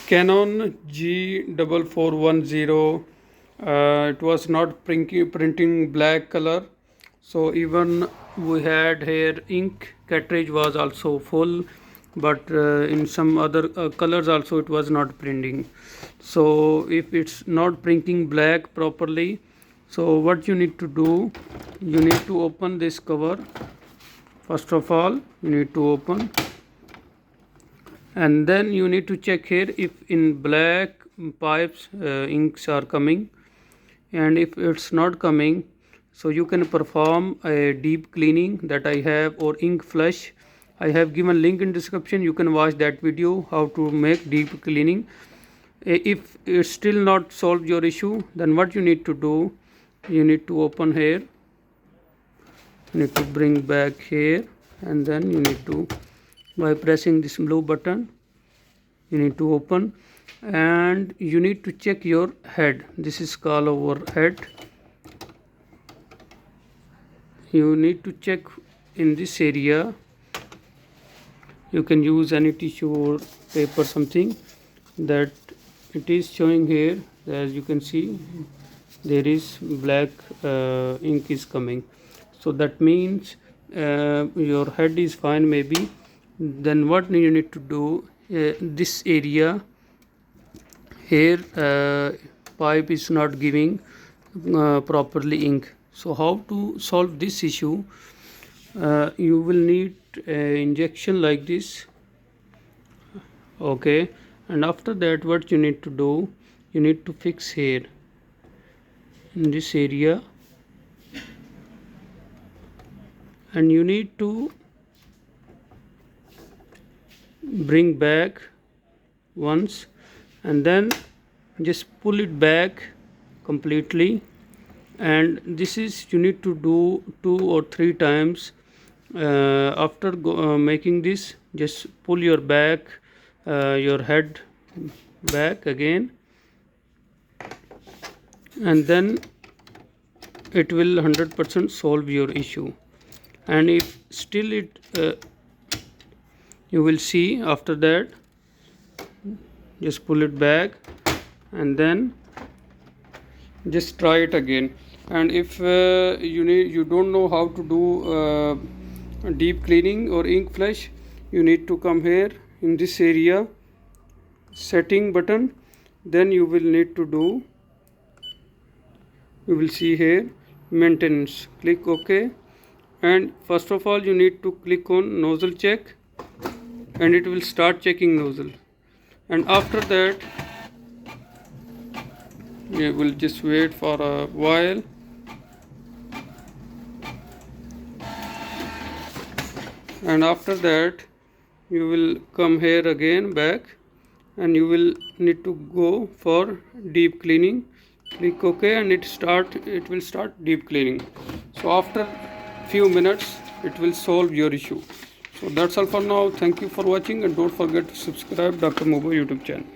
Canon G4410. It was not printing black color, so even we had here ink cartridge was also full, but in some other colors also it was not printing. So if it's not printing black properly, so what you need to do, you need to open this cover. First of all, you need to open, and then you need to check here if in black pipes inks are coming, and if it's not coming, so you can perform a deep cleaning that I have, or ink flush. I have given link in description, you can watch that video how to make deep cleaning. If it's still not solved your issue, then what you need to do, you need to open here, you need to bring back here, and then you need to, by pressing this blue button, you need to open, and you need to check your head. This is called our head. You need to check in this area. You can use any tissue or paper, something that it is showing here. As you can see, there is black ink is coming, so that means your head is fine maybe. Then what you need to do, this area here pipe is not giving properly ink. So how to solve this issue? You will need injection like this, okay, and after that what you need to do, you need to fix here in this area, and you need to bring back once, and then just pull it back completely. And this is, you need to do 2 or 3 times. After making this, just pull your your head back again, and then it will 100% solve your issue. And if still it you will see, after that just pull it back, and then just try it again. And if you don't know how to do deep cleaning or ink flush, you need to come here in this area, setting button. Then you will need to do, you will see here maintenance, click OK, and first of all you need to click on nozzle check, and it will start checking nozzle. And after that you will just wait for a while, and after that you will come here again back, and you will need to go for deep cleaning. Click OK, and it will start deep cleaning. So after few minutes it will solve your issue. So that's all for now. Thank you for watching, and don't forget to subscribe Dr. Mobile YouTube channel.